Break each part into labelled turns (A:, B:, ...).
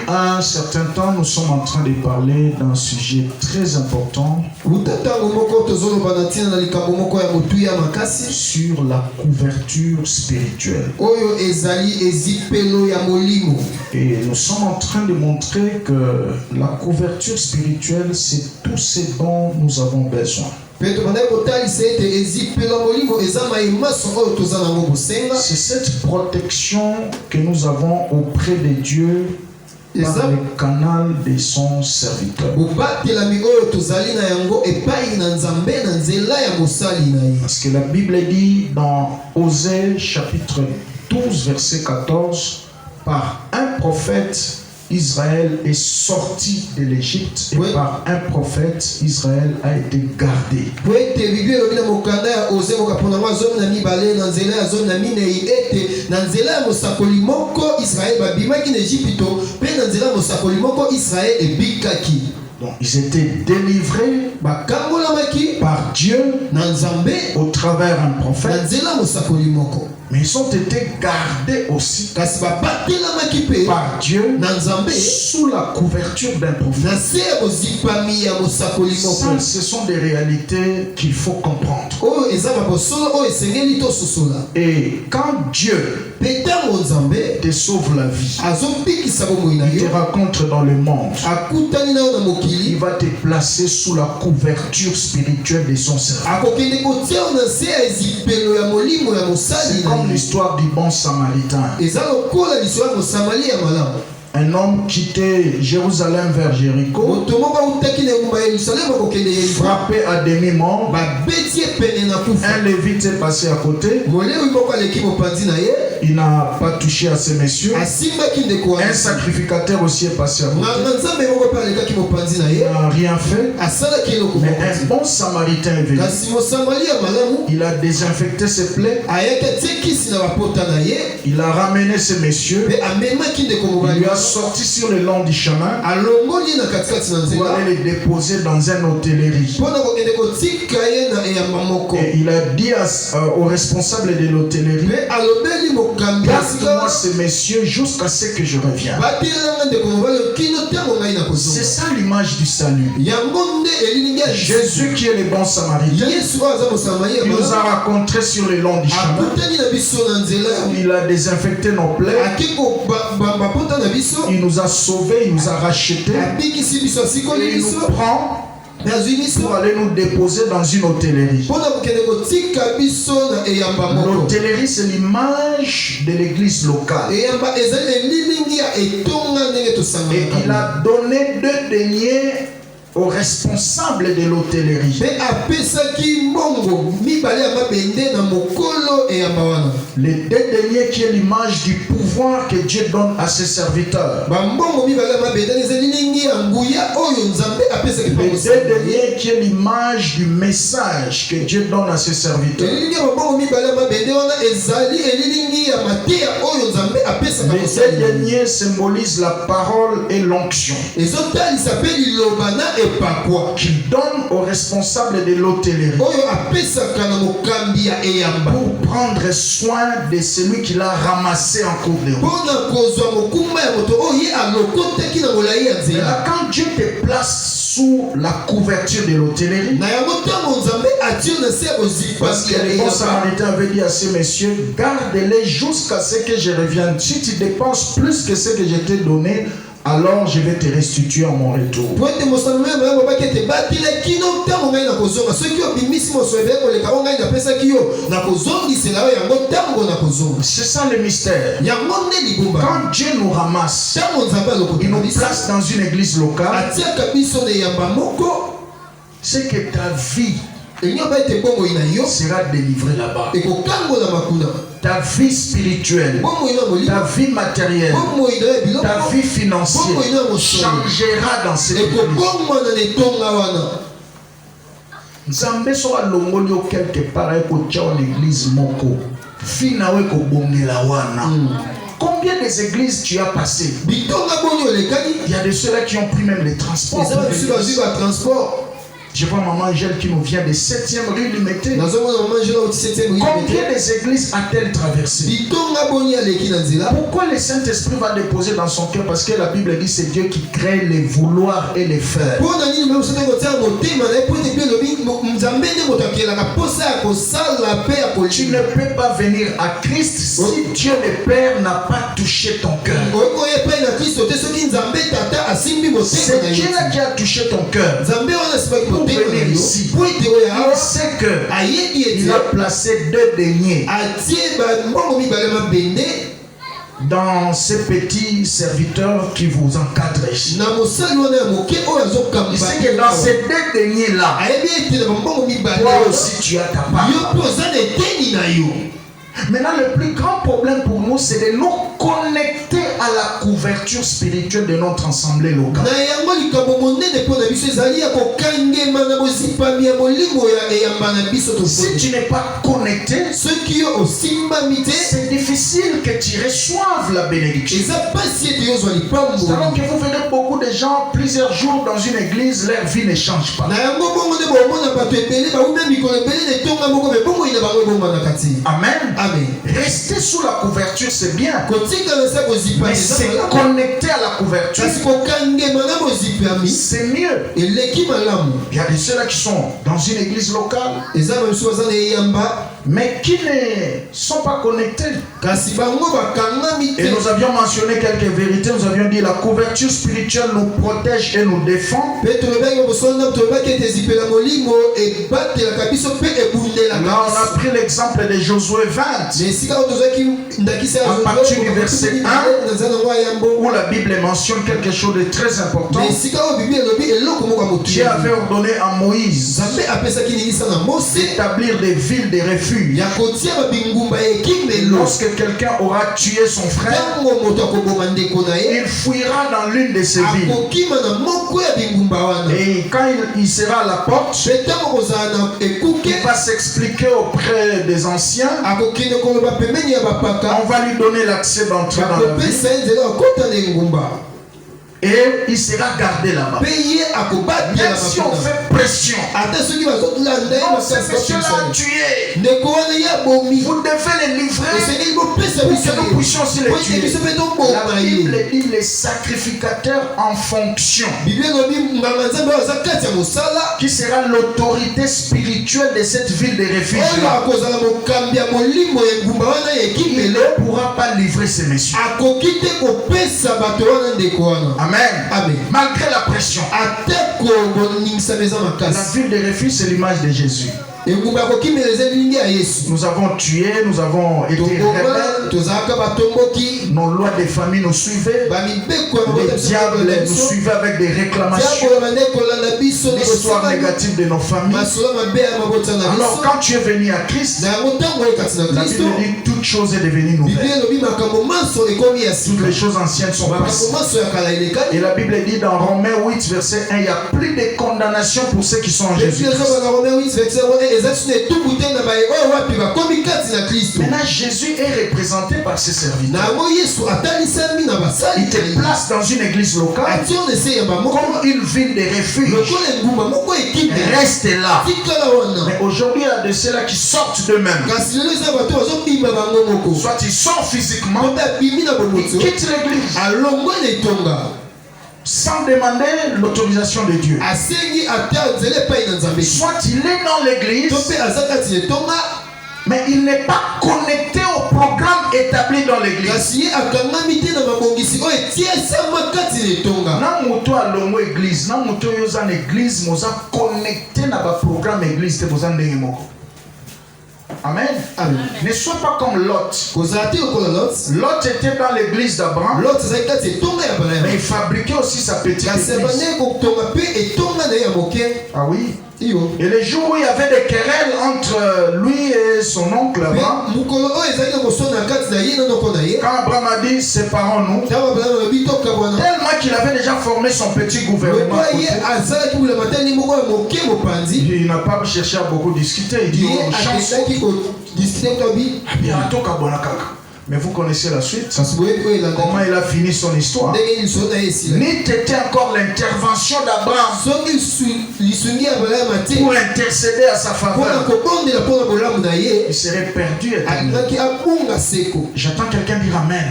A: un certain temps, nous sommes en train de parler d'un sujet très important sur la couverture spirituelle. Et nous sommes en train de montrer que la couverture spirituelle, c'est tout ce dont nous avons besoin. C'est cette protection que nous avons auprès de Dieu par le canal de son serviteur. Parce que la Bible dit dans Osée chapitre 12 verset 14, par un prophète Israël est sorti de l'Égypte et par un prophète Israël a été gardé. Donc, ils étaient délivrés par Dieu au travers d'un prophète. Mais ils ont été gardés aussi par Dieu sous la couverture d'un prophète. Ça, ce sont des réalités qu'il faut comprendre. Et quand Dieu te sauve la vie, il te rencontre dans le monde, il va te placer sous la couverture spirituelle de son serviteur. C'est comme l'histoire du bon samaritain. Un homme quittait Jérusalem vers Jéricho, frappé à demi-mort. Un lévite est passé à côté. Il n'a pas touché à ces messieurs. Un sacrificateur aussi est passé à côté. Il n'a rien fait. Mais un bon samaritain est venu. Il a désinfecté ses plaies. Il a ramené ces messieurs. Il lui a sorti sur le long du chemin pour aller les déposer dans une hôtellerie. Et il a dit au responsable de l'hôtellerie, garde-moi ces messieurs jusqu'à ce que je revienne. C'est ça l'image du salut. Jésus qui est le bon samaritain, il nous a rencontrés sur le long du chemin. Il a désinfecté nos plaies. Il nous a sauvés, il nous a rachetés. Et il nous prend pour aller nous déposer dans une hôtellerie. L'hôtellerie, c'est l'image de l'église locale. Et il a donné 2 deniers au responsable de l'hôtellerie. Les 2 deniers qui est l'image du pouvoir que Dieu donne à ses serviteurs. Les 2 deniers qui est l'image du message que Dieu donne à ses serviteurs. Les 2 deniers symbolisent la parole et l'onction qu'il donne aux responsables de l'hôtellerie pour prendre soin de celui qui l'a ramassé en cours de route. Et là, quand Dieu te place sous la couverture de l'hôtellerie, parce que le bon samaritain avait dit à ces messieurs, garde-les jusqu'à ce que je revienne. Si tu dépenses plus que ce que je t'ai donné, alors je vais te restituer à mon retour. C'est ça le mystère. Quand Dieu nous ramasse, il nous place dans une église locale, c'est que ta vie sera délivrée là-bas. Ta vie spirituelle, ta vie matérielle, ta vie financière changera dans cette église. Nzambe so alongoli o quelque part ekotia l'église moko. Finawe ko bongela wana. Combien des églises tu as passé? Il y a de ceux-là qui ont pris même les transports.
B: Je vois maman Angèle qui nous vient de 7e rue Limité. Combien des églises a-t-elle traversé? Pourquoi le Saint-Esprit va déposer dans son cœur? Parce que la Bible dit c'est Dieu qui crée les vouloirs et les faire. Tu ne peux pas venir à Christ si Dieu le Père n'a pas touché ton cœur. C'est Dieu qui a touché ton cœur pour venir ici. Il sait qu'il a placé 2 deniers dans ces petits serviteurs qui vous encadrent ici. Il sait que dans ces 2 deniers-là, toi aussi tu as ta part. Maintenant, le plus grand problème pour nous, c'est de nous connecter à la couverture spirituelle de notre assemblée locale. Si tu n'es pas connecté, c'est difficile que tu reçoives la bénédiction. Donc, vous verrez beaucoup de gens, plusieurs jours dans une église, leur vie ne change pas. Amen.
A: Amen.
B: Rester sous la couverture, c'est bien. Mais c'est connecter à la couverture, c'est mieux. Il y a des ceux-là qui sont dans une église locale, mais qui ne sont pas connectés. Et nous avions mentionné quelques vérités. Nous avions dit la couverture spirituelle nous protège et nous défend. Là, on a pris l'exemple de Josué 20. À partir du verset 1, où la Bible mentionne quelque chose de très important. Dieu avait ordonné à Moïse d'établir des villes de refuge. Lorsque quelqu'un aura tué son frère, il fuira dans l'une de ces villes. Et quand il sera à la porte, il va s'expliquer auprès des anciens. On va lui donner l'accès d'entrer dans la ville. Et il sera gardé là-bas. Même si on fait pression, non, ce monsieur-là a tué, vous devez les livrer pour que nous puissions aussi les tuer. La Bible dit les sacrificateurs en fonction, qui sera l'autorité spirituelle de cette ville de refuge. Il ne pourra pas livrer ces messieurs. Amen.
A: Amen.
B: Malgré la pression, la ville de refuge, c'est l'image de Jésus. Nous avons tué, nous avons été rebelles. Nos lois de famille nous suivaient. Les diables nous suivaient avec des réclamations, l'histoire négative de nos familles. Alors quand tu es venu à Christ, la Bible dit toute chose est devenue nouvelle. Toutes les choses anciennes sont passées. Et la Bible dit dans Romains 8 verset 1, il n'y a plus de condamnation pour ceux qui sont en Jésus. Maintenant Jésus est représenté par ses serviteurs. Il te place dans une église locale comme une ville de refuge. Reste là. Mais aujourd'hui il y a de ceux-là qui sortent d'eux-mêmes. Soit ils sortent physiquement, ils quittent l'église sans demander l'autorisation de Dieu. Soit il est dans l'église, mais il n'est pas connecté au programme établi dans l'église. Na moto alongo église, na moto yoza l'église, moza connecté na ba programme église te boza ndenge moko. Amen. Amen. Ne sois pas comme Lot. Lot était dans l'église d'Abraham, mais il fabriquait aussi sa petite église. Ah oui. Et les jours où il y avait des querelles entre lui et son oncle Abraham, quand Abraham a dit séparons-nous, tellement qu'il avait déjà formé son petit gouvernement, il n'a pas cherché à beaucoup discuter. Il dit Mais vous connaissez la suite. Comment il a fini son histoire. Ni t'était encore l'intervention d'Abraham pour intercéder à sa faveur. Il serait perdu. J'attends quelqu'un dire Amen.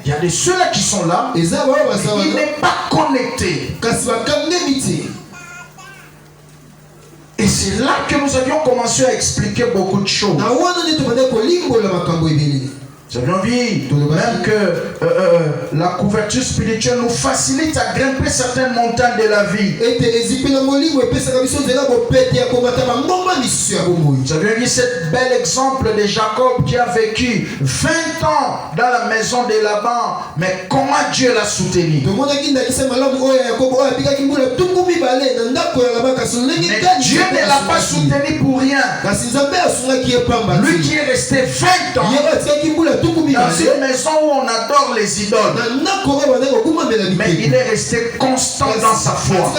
B: Il y a des ceux-là qui sont là. Il n'est pas connecté. Et c'est là que nous avions commencé à expliquer beaucoup de choses. J'avais envie même que la couverture spirituelle nous facilite à grimper certaines montagnes de la vie. J'avais vu ce bel exemple de Jacob qui a vécu 20 ans dans la maison de Laban. Mais comment Dieu l'a soutenu? Mais Dieu ne l'a pas soutenu pour rien. Lui qui est resté 20 ans dans une maison où on adore les idoles, mais il est resté constant dans sa foi.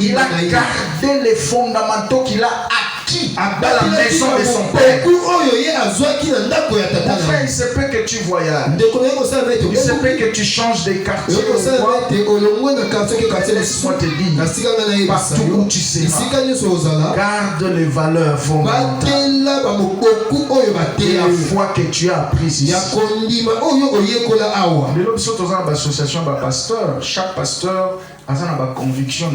B: Il a gardé les fondamentaux qu'il a acquis dans la maison de son père. Mon frère, il se peut que tu voyages, il se peut que tu changes de quartier. Laisse-moi te dire, partout où tu seras, garde les valeurs fondamentales et la foi que tu as apprise ici. L'association de pasteur, chaque pasteur a une conviction.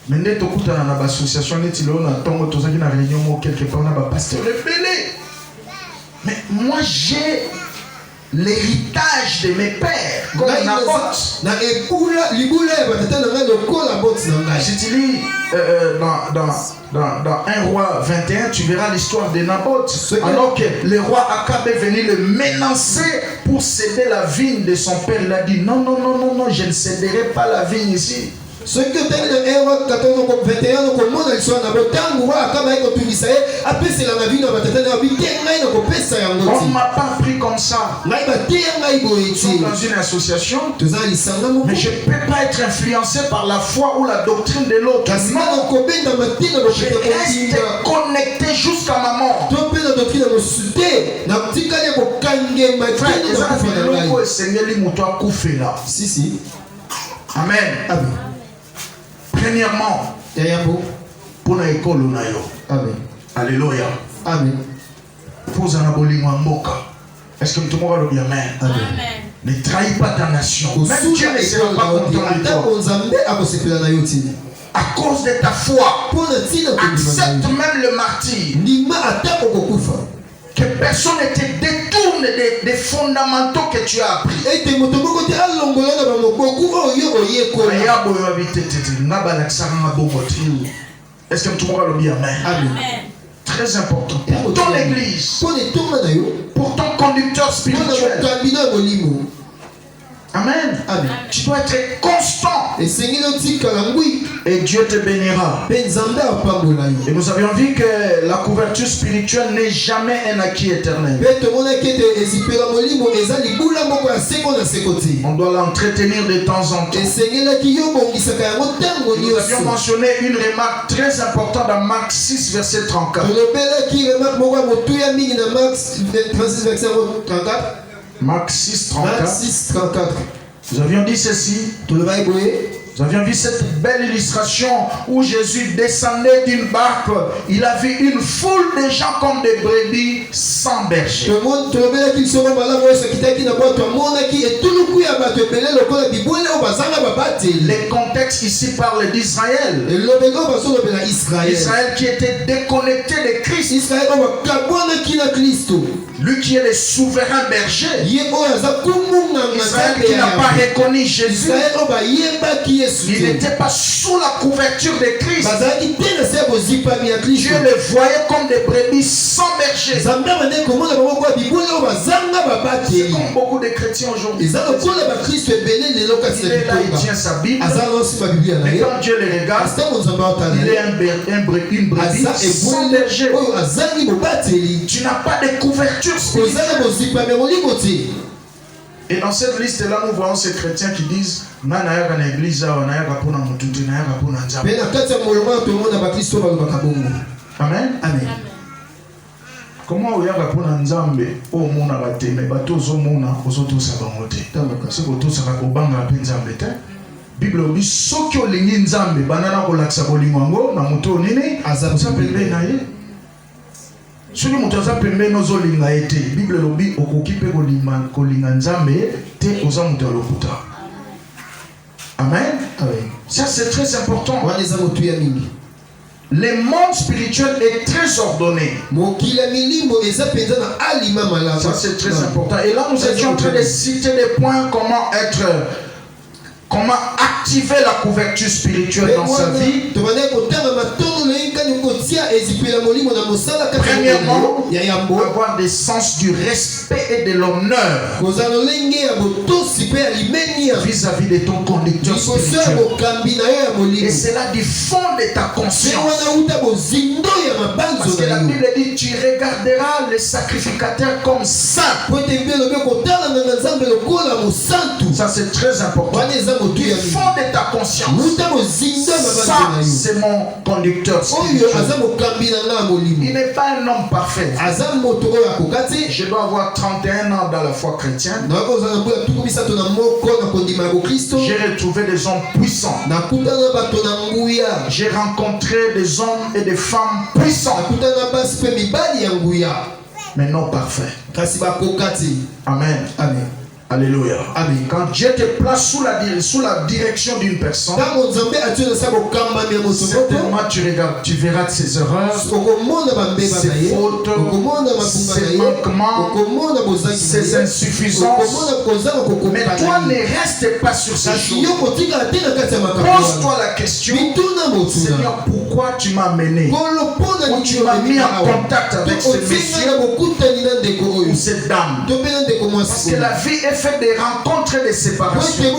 B: Mais nous avons une association une réunion quelque part, pasteur rebelle. Mais moi j'ai l'héritage de mes pères, comme Naboth. Si tu lis dans 1 roi 21, tu verras l'histoire de Naboth. Alors que le roi Akab est venu le menacer pour céder la vigne de son père, il a dit non, non, non, non, non, je ne céderai pas la vigne ici.
A: Ce que tu as 21,
B: on ne m'a pas pris comme ça. Nous sommes dans une association, mais je ne peux pas être influencé par la foi ou la doctrine de l'autre. Je reste connecté jusqu'à ma mort.
A: Si, si.
B: Amen.
A: Amen.
B: Premièrement, pour l'école,
A: amen.
B: Alléluia.
A: Amen.
B: Pose un aboling en moka. Est-ce que tout le monde va dire amen?
C: Amen.
B: Ne trahis pas ta nation. Même Dieu ne sera pas content de toi. À cause de ta foi, accepte même le martyre. Que personne ne te détourne des fondamentaux que tu as appris. Est-ce que tout le monde va dire amen?
C: Amen.
B: Très important. Pour ton église, pour ton conducteur spirituel. Amen.
A: Amen.
B: Tu dois être constant. Et Dieu te bénira. Et nous avions vu que la couverture spirituelle n'est jamais un acquis éternel. On doit l'entretenir de temps en temps. Nous avions mentionné une remarque très importante dans Marc 6, verset 34. Marc 6, 34. Nous avions dit ceci. Nous avions vu cette belle illustration où Jésus descendait d'une barque. Il a vu une foule de gens comme des brebis sans berger. Le contexte ici parle d'Israël. Israël qui était déconnecté de Christ. Lui qui est le souverain berger. Israël qui n'a pas reconnu Jésus. Il n'était pas sous la couverture de Christ. Dieu les voyait comme des brebis sans berger. C'est comme beaucoup de chrétiens aujourd'hui. Il est là, il tient sa Bible. Mais quand Dieu les regarde, il est une brebis sans berger. Tu n'as pas de couverture spirituelle. Et dans cette liste-là, nous voyons ces chrétiens qui disent Amen. Amen. Comment on y a pour Nzambe au monde à bâtir mais bateau au monde aux autres ça va monter. C'est que tout ça va banga Nzambe te. Bible dit soki olingi Nzambe banana ko laksa bolingo na moto nini azabusa pembe na ye. Soki moto aza pembe nozo linga ete Bible lobi okoki pe kolinga Nzambe te oza moto lokuta. Amen. Ça c'est très important. Le monde spirituel est très ordonné. Ça c'est très important. Et là nous étions en train de citer des points comment activer la couverture spirituelle dans sa vie. Premièrement, avoir des sens du respect et de l'honneur vis-à-vis de ton conducteur spirituel. Et c'est là du fond de ta conscience. Parce que la Bible dit tu regarderas les sacrificateurs comme saints. Ça c'est très important. Du fond de ta conscience. Ça c'est mon conducteur spirituel. Il n'est pas un homme parfait. Je dois avoir 31 ans dans la foi chrétienne. J'ai retrouvé des hommes puissants. J'ai rencontré des hommes et des femmes puissants. Mais non parfaits. Amen. Amen. Alléluia. Amen. Quand Dieu te place sous la direction d'une personne, certainement tu verras ses erreurs, ses fautes, ses manquements, ses insuffisances. Mais toi ne reste pas sur ces choses. Pose-toi la question, Seigneur, pourquoi tu m'as mené? Ou tu m'as mis en contact avec ce monsieur ou cette dame? Parce que la vie est fait des rencontres et des séparations. Chaque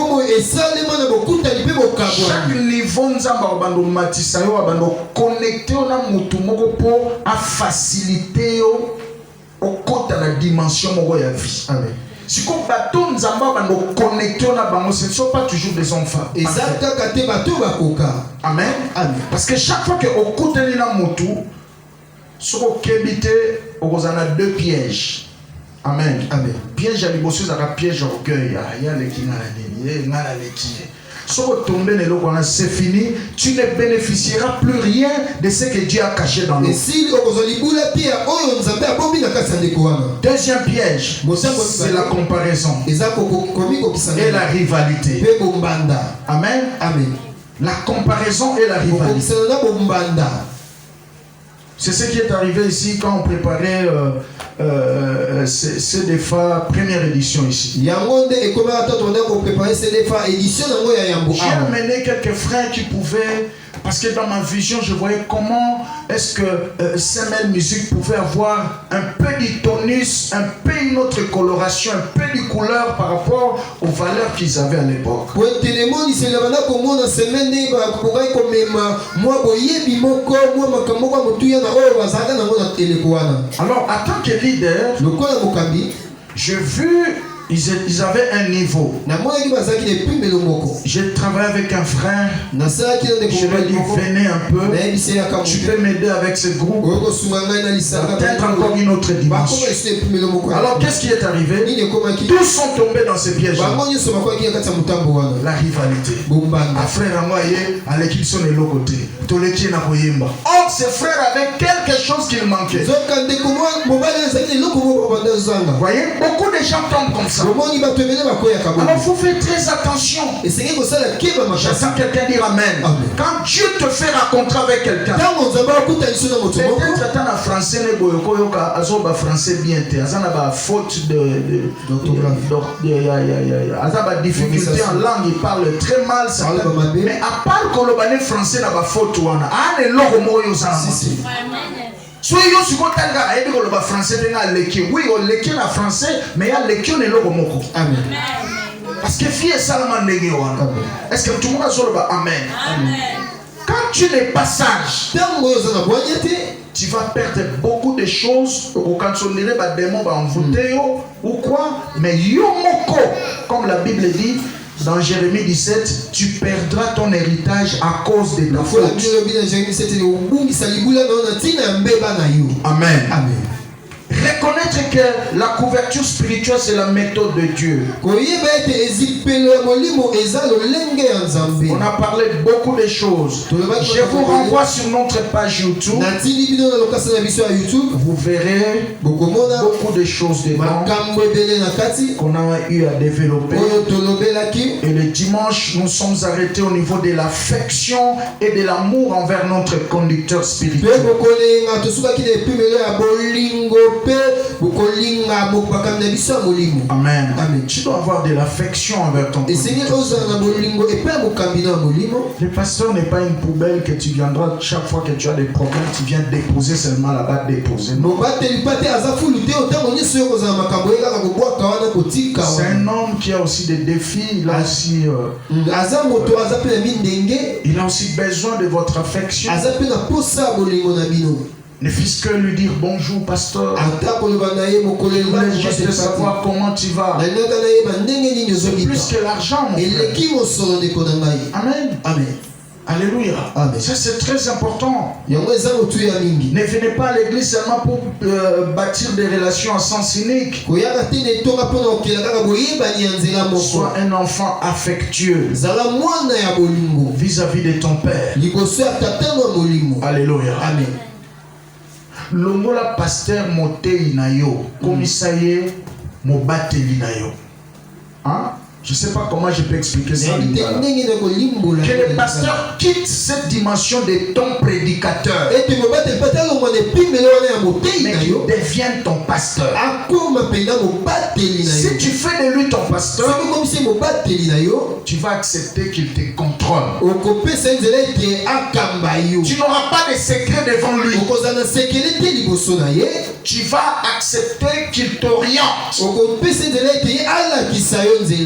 B: niveau nous avons connecté à faciliter au côté de la dimension de la vie. Amen. Si on nous avons connecté, ce ne sont pas toujours des enfants. Amen. Amen. Parce que chaque fois que au côté de la moto, sur le on a deux pièges. Amen. Amen. Piège à l'émotion, ça va piège orgueil. Il y a les qui c'est fini, tu ne bénéficieras plus rien de ce que Dieu a caché dans nous. Deuxième piège, c'est la comparaison et la rivalité. Amen. Amen. La comparaison et la rivalité. C'est ce qui est arrivé ici quand on préparait CDFA première édition ici. J'ai amené quelques frères qui pouvaient, parce que dans ma vision je voyais comment est-ce que CML Musique pouvait avoir un peu du tonus, un peu une autre coloration, un peu de couleur par rapport aux valeurs qu'ils avaient à l'époque. Alors, en tant que leader, j'ai vu ils avaient un niveau. J'ai travaillé avec un frère. Je lui ai dit venez un peu. Tu peux m'aider avec ce groupe. Peut-être encore une autre dimension. Alors qu'est-ce qui est arrivé? Tous sont tombés dans ces pièges. La rivalité. Un frère à moi à l'équipe sont de l'autre côté. Or ces frères avaient quelque chose qu'il manquait. Vous voyez, beaucoup de gens tombent comme ça. Alors il faut faire très attention. J'entends quelqu'un dire amen. Quand Dieu te fait rencontrer avec quelqu'un, peut-être en français français bien, faute de difficulté en langue, il parle très mal. Mais à part que le français n'a pas faute, so yo sikotanga ayebi koloba français tenga leki oui on leki na français mais ya leki on eloko moko. Amen. Parce que fie salama ndenge wana. Est-ce que tout le monde a soloba amen? Amen. Quand tu n'es pas sage, tu vas perdre beaucoup de choses au quand on dirait ba démon ba envoûter ou quoi, mais yo moko comme la Bible dit dans Jérémie 17, tu perdras ton héritage à cause de ta faute. Amen. Amen. reconnaître que la couverture spirituelle c'est la méthode de Dieu. On a parlé de beaucoup de choses. Je vous renvoie sur notre page YouTube. Vous verrez beaucoup de choses dedans qu'on a eu à développer. Et le dimanche, nous sommes arrêtés au niveau de l'affection et de l'amour envers notre conducteur spirituel. Amen. Amen. Tu dois avoir de l'affection envers ton conducteur. Le pasteur n'est pas une poubelle que tu viendras chaque fois que tu as des problèmes, tu viens déposer seulement là-bas, déposer. Non. C'est un homme qui a aussi des défis, il a aussi, il a aussi besoin de votre affection. Ne fût-ce que lui dire bonjour pasteur. Je voulais juste savoir comment tu vas. C'est plus que l'argent. Amen. Amen. Alléluia. Amen. Ça c'est très important. Ne venez pas à l'église seulement pour bâtir des relations à sens unique. Sois un enfant affectueux vis-à-vis de ton père. Alléluia. Amen. Longola pasteur motei na yo, komisaye mobateli na yo. Hein? Je ne sais pas comment je peux expliquer ça. Que le pasteur quitte cette dimension de ton prédicateur. Mais qu'il devienne ton pasteur. Si tu fais de lui ton pasteur, tu vas accepter qu'il te contrôle. Tu n'auras pas de secret devant lui. Tu vas accepter qu'il t'oriente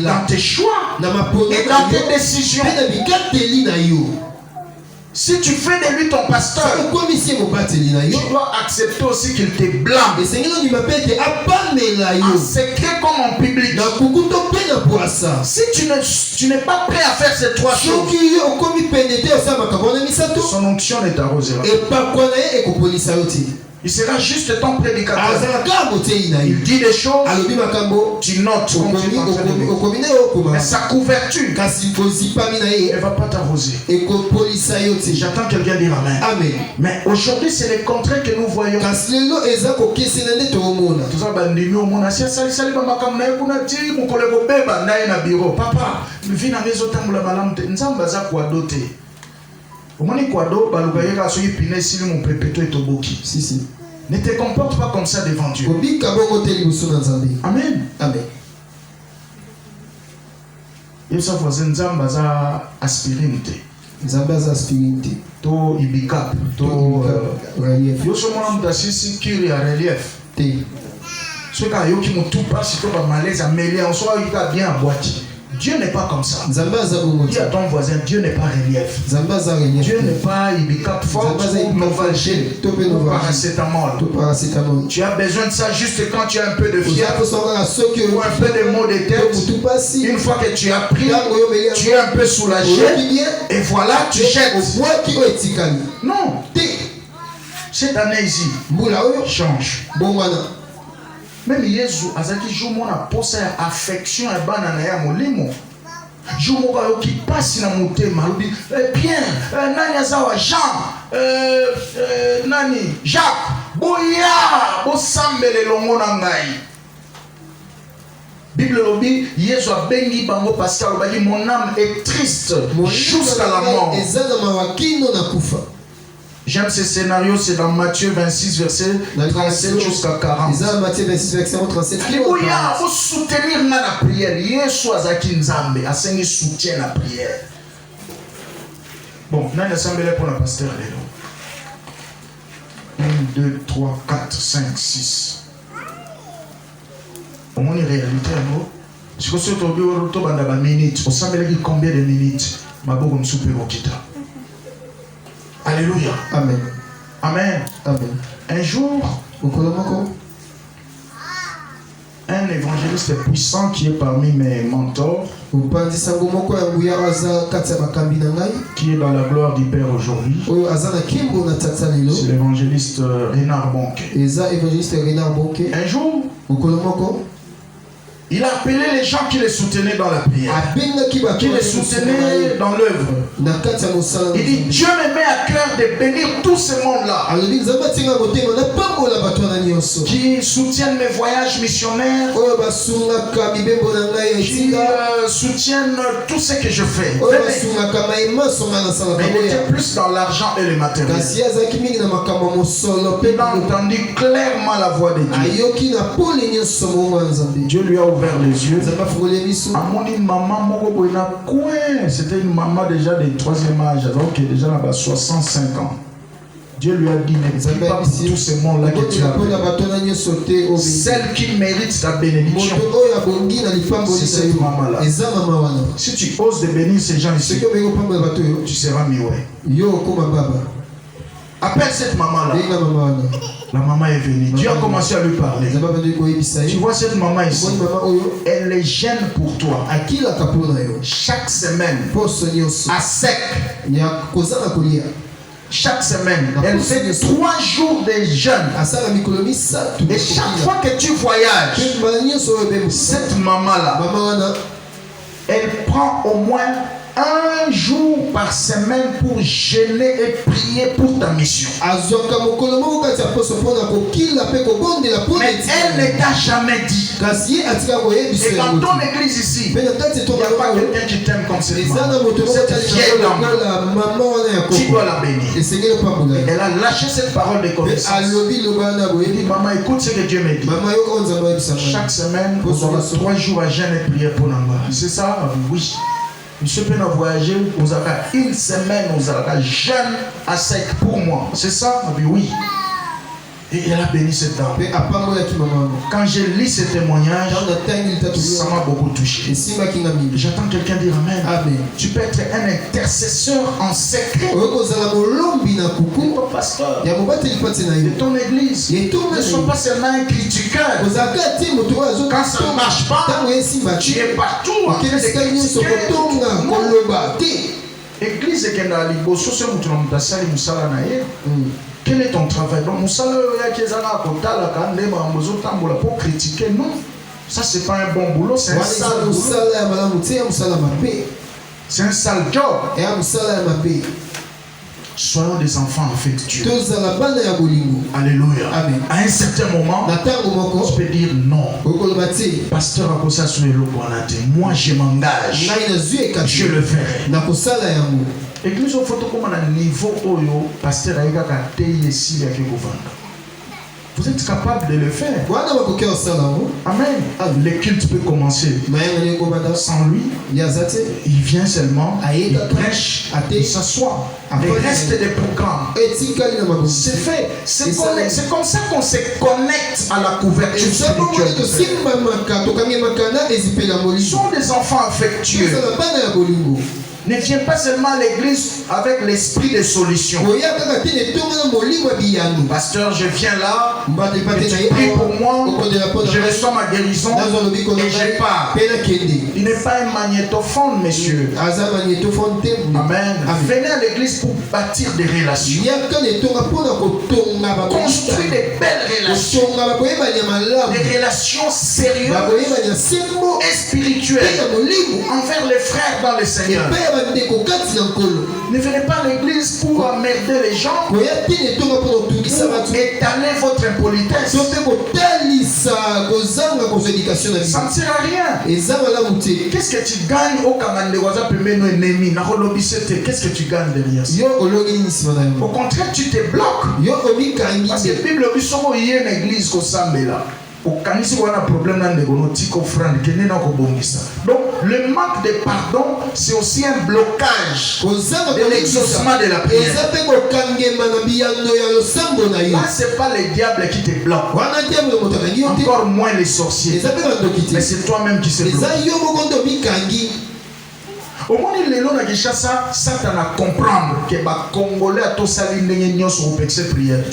B: dans tes choix et dans tes décisions. Si tu fais de lui ton pasteur, tu dois accepter aussi qu'il te blâme. En secret comme en public. Si tu n'es pas prêt à faire ces trois choses, son onction est arrosée. Il sera juste ton prédicateur. Il dit des choses, tu notes. Mais sa couverture, elle ne va pas t'arroser. J'attends quelqu'un dire Amen. Amen. Mais aujourd'hui, c'est le contraire que nous voyons. Papa, si, si. Ne te comporte pas comme ça devant Dieu. Amen. Amen. Et ça faisait Nzambaza aspirine. Nzambaza aspirine. To ibikap. To relief. Yo somona mtasisi kiri ya relief. Te. Ceux qui ont qui m'ont tout pas si tu vas malaise à mêler en soi il va bien à boîte. Dieu n'est pas comme ça. Dis à ton voisin, Dieu n'est pas relief. Dieu n'est pas ibikap fort ou novalgine ou paracétamol. Tu as besoin de ça juste quand tu as un peu de fièvre ou un peu de maux de tête. Une fois que tu as pris, tu es un peu soulagé et voilà, tu jettes. Non. Cette année ici, change. Même Jésus, azaki jomo na posa ya affection ya bana na ya molimo. Jomo ba yo ki passe na motema, lobi bien, nani azawa Jean, nani Jacques, boya, bo sambele longo na ngai. Bible lobi, Jésus a bengi bango parce que mon âme est triste jusqu'à la mort. J'aime ce scénario, c'est dans Matthieu 26, verset 37 jusqu'à 40.
A: Matthieu 26, verset 37.
B: Alléluia, vous soutenir dans la prière. Yesu azaki nzambe, asengi soutien la prière. Bon, nani assemblée pour le pasteur Lélo. 1, 2, 3, 4, 5, 6. Au moins, une réalité, non? Si vous êtes au bureau, vous avez une minute. Vous savez combien de minutes? Ma boum soupe au kita. Alléluia. Amen. Amen. Amen. Un jour, un évangéliste puissant qui est parmi mes mentors qui est dans la gloire du Père aujourd'hui. C'est l'évangéliste Renard Bonke. Un jour, il a appelé les gens qui les soutenaient dans la prière, qui les soutenaient dans l'œuvre. Il dit, Dieu me met à cœur de bénir tout ce monde-là qui soutiennent mes voyages missionnaires, qui soutiennent tout ce que je fais. Mais il était plus dans l'argent et le matériel. Il a entendu clairement la voix de Dieu. Dieu lui a ouvert les yeux. C'était une maman déjà de 3e âge, donc déjà là-bas 65 ans. Dieu lui a dit, ne pas tous ces mondes-là que tu as. Celle qui mérite ta bénédiction, c'est cette maman-là. Si tu oses de bénir ces gens ici, tu seras mieux. Appelle cette maman-là. La maman est venue. Dieu a commencé à lui parler. Tu vois cette maman ici, elle est jeune pour toi. Chaque semaine, à sec. Chaque semaine, elle fait 3 jours de jeûne. Et chaque fois que tu voyages, cette maman-là, elle prend au moins 1 jour par semaine pour jeûner et prier pour ta mission. Mais elle ne t'a jamais dit. Et dans ton église ici, il n'y a pas quelqu'un qui t'aime comme cette maman. Cette vieille dame, tu dois la bénir. Elle a lâché cette parole de connaissance. Elle dit, maman, écoute ce que Dieu me dit. Chaque semaine, vous aurez 3 jours à jeûner et prier pour Namba. C'est ça? Oui. Monsieur peut nous voyager, vous avez 1 semaine, vous avez jeûne à sec pour moi. C'est ça? Oui. Et elle a béni cette dame. Quand je lis ce témoignage, ça m'a beaucoup touché. J'attends quelqu'un dire Amen. Tu peux être un intercesseur en secret. Pasteur de ton église. Ne sois pas seulement un critiqueur. Quand ça ne marche pas, tu es partout en train de critiquer. Église est dans liboso sur quel est ton travail? Donc, pour critiquer, non. Ça, c'est pas un bon boulot, c'est un sale boulot. C'est un sale job. Soyons des enfants affectueux. Alléluia. Amen. À un certain moment, tu peux dire non. Pasteur moi je m'engage. Je le ferai. Église au photo comme un niveau oyo pasteur aïga kate ici avec governor. Vous êtes capable de le faire. Amen. Le culte peut commencer sans lui. Il vient seulement, il prêche, il s'assoit. Le reste des programmes, c'est fait. C'est comme ça qu'on se connecte à la couverture spirituelle. Ils sont des enfants affectueux. Ne viens pas seulement à l'église avec l'esprit de solution. Pasteur, je viens là, et tu pries pour moi, je reçois ma guérison et je pars. Il n'est pas un magnétophone, monsieur. Amen. Venez à l'église pour bâtir des relations. Construire des belles relations. Des relations sérieuses et spirituelles envers les frères dans le Seigneur. Ne venez pas à l'église pour emmerder les gens, pour étaler votre impolitesse. Ça ne sert à rien. Qu'est-ce que tu gagnes au ennemi? Qu'est-ce que tu gagnes derrière ça? Au contraire, tu te bloques. Parce que la Bible dit qu'il y a une église qui est là. Donc le manque de pardon, c'est aussi un blocage de l'exaucement de la prière. Là, c'est pas le diable qui te bloque, encore moins les sorciers, mais c'est toi-même qui se bloque. Au moins, il est là dans Kinshasa, Satan a comprendre que les Congolais a tous salé sur le prière.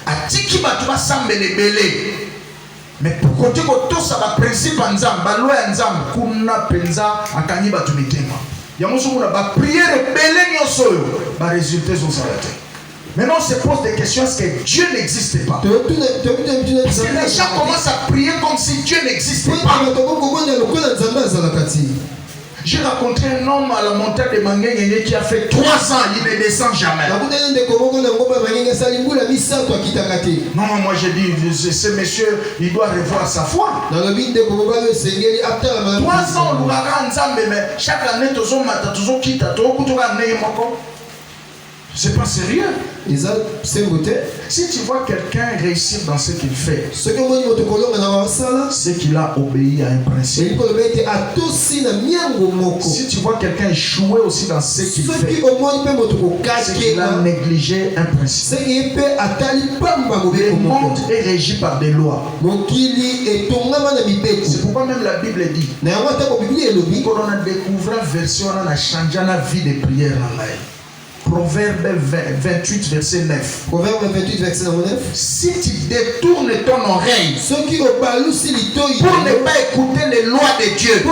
B: A tiki batuba sambe les belé. Mais pour côté tout ça va principe ensemble, ba loi ensemble, kuna penza akanyi ba tumitema. Ya musu kuna ba prière belé nyoso, ba résultats sont salatés. Maintenant on se pose des questions, est-ce que Dieu n'existe pas? Parce que les gens commencent à prier comme si Dieu n'existait pas. J'ai rencontré un homme à la montagne de Mangengenge qui a fait 3 ans, il ne descend jamais. Non, moi j'ai dit, ce monsieur, il doit revoir sa foi. 3 ans, mais chaque année, c'est pas sérieux. Si tu vois quelqu'un réussir dans ce qu'il fait, c'est qu'il a obéi à un principe. Si tu vois quelqu'un échouer aussi dans ce qu'il fait, c'est qu'il a négligé un principe. Le monde est régi par des lois. C'est pourquoi même la Bible dit qu'on a découvert une version, on a changé la vie de prière en live. Proverbe 28, verset 9.
A: Proverbe 28, verset 9.
B: Si tu détournes ton oreille pour ne pas écouter les lois de Dieu,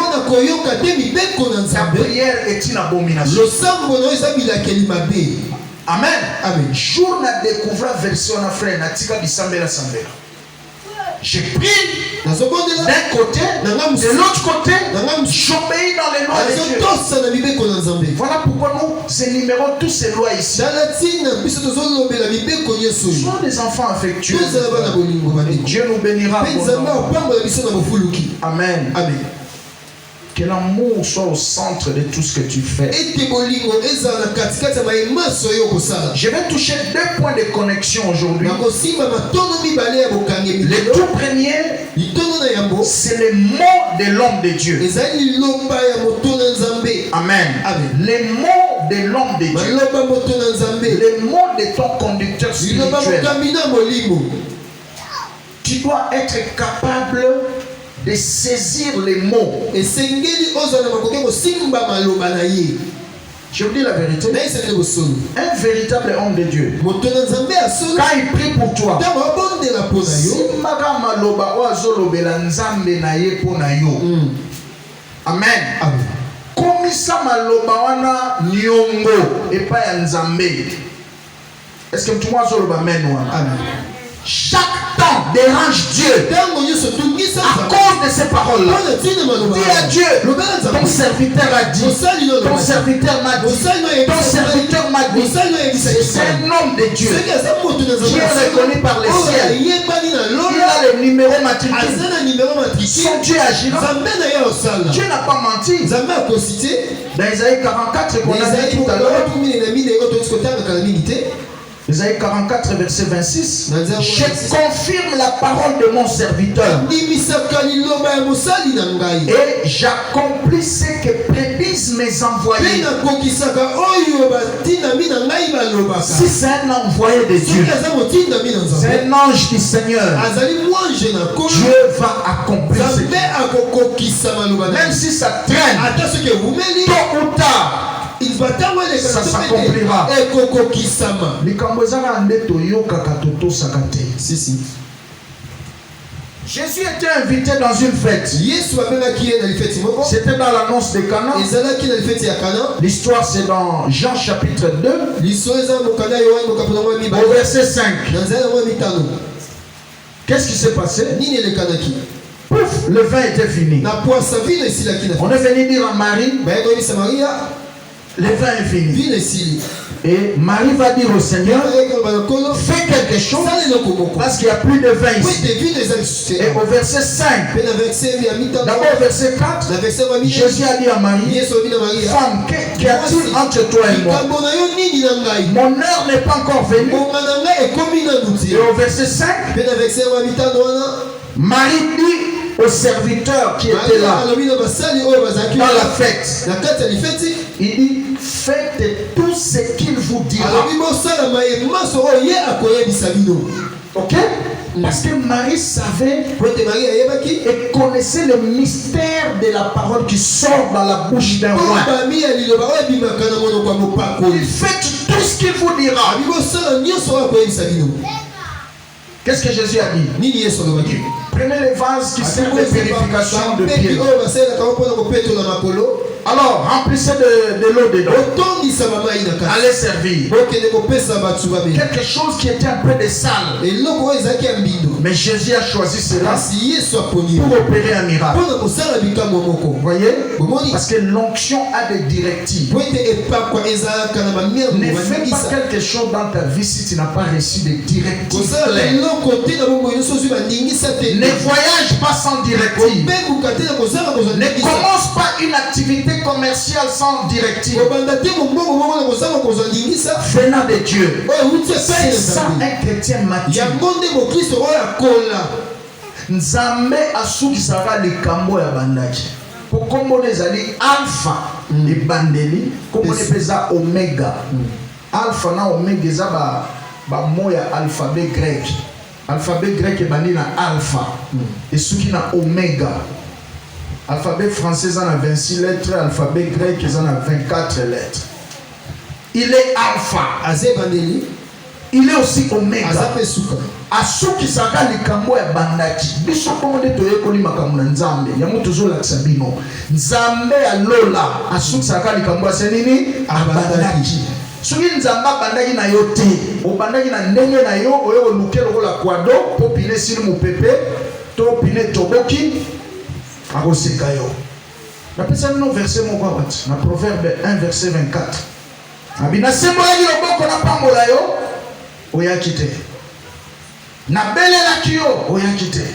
B: ta prière est une abomination. Amen. Amen. Jour na découvert version na frère na tika bisambela sambela. Je prie d'un côté, de l'autre côté, j'obéis dans les lois de Dieu. Voilà pourquoi nous énumérons toutes ces lois ici. Nous sommes des enfants affectueux. Et Dieu nous bénira. Amen. Amen. Que l'amour soit au centre de tout ce que tu fais. Je vais toucher 2 points de connexion aujourd'hui. Le tout premier, c'est les mots de l'homme de Dieu. Amen. Les mots de l'homme de Dieu. Les mots de ton conducteur spirituel. Tu dois être capable de saisir les mots. Je vous dis la vérité. Un véritable homme de Dieu, quand il prie pour toi, amen. Komisa maloba wana nyongo epa ya nzambe. Est-ce que tu vois zoloba menwa? Amen. Chaque temps dérange Dieu à cause de ces paroles-là. Dis à Dieu, ton serviteur a dit, ton serviteur m'a dit, ton serviteur m'a dit. C'est un homme de Dieu qui est reconnu par les ciels. Il a le numéro matricule. Son Dieu agit. Dieu n'a pas menti. Dans Isaïe 44 qu'on a dit tout à l'heure, Isaïe 44, verset 26. Je confirme la parole de mon serviteur. Et j'accomplis ce que prédisent mes envoyés. Si c'est un envoyé de Dieu, c'est un ange du Seigneur, Dieu va accomplir ce que... Même si ça traîne, tôt ou tard, ça s'accomplira. Jésus était invité dans une fête. C'était dans l'annonce de Cana. L'histoire c'est dans Jean chapitre 2 au verset 5. Qu'est-ce qui s'est passé? Pouf, le vin était fini. On est venu dire à Marie, le vin est fini. Et Marie va dire au Seigneur, fais quelque chose parce qu'il n'y a plus de vin ici. Et au verset 5, d'abord au verset 4, Jésus a dit à Marie, femme, qu'y a-t-il entre toi et moi? Mon heure n'est pas encore venue. Et au verset 5, Marie dit au serviteur qui était là dans la fête, il dit, faites tout ce qu'il vous dira. Ok? Parce que Marie savait et connaissait le mystère de la parole qui sort dans la bouche d'un roi. Il fait tout ce qu'il vous dira. Qu'est-ce que Jésus a dit? Prenez les vases qui servent de purification de pieds. Alors, remplissez de l'eau dedans. Allez servir. Quelque chose qui était un peu de sale. Mais Jésus a choisi cela pour opérer un miracle. Vous voyez? Parce que l'onction a des directives. Ne fais pas quelque chose dans ta vie si tu n'as pas reçu des directives claires. Ne voyage pas sans directive. Ne commence pas une activité commerciale sans directive. Venant de Dieu. C'est ça un chrétien mature. Nzambe asukisaka likambo ya bandaki. Kombo ezali alpha ebandeli, kombo peza omega. Alpha na omega eza ba moya alphabet grec. Alphabet grec ebandi na alpha. Esuki na omega. Alphabet français en a 26 lettres, alphabet grec en a 24 lettres. Il est alpha. Il est aussi oméga. Asuki saka likambo ya bandaki. Biso komode toyekoli makambo na Nzambe. Yamu toujours la sabino. Nzambe alola. Asuki saka likambo ya nini? Abandaki. Soki Nzambe bandaki na yo te. Obandaki na ndenge na yo oyo lukelo ko la kwado popile sili mupepe to pile toboki. Akoseka yo. Na pesa no verset moko wat. Na Proverbe 1 verset 24. Abina sembo ya loboko na pambola yo. Oyaki te. Na belelaki yo oyaki te.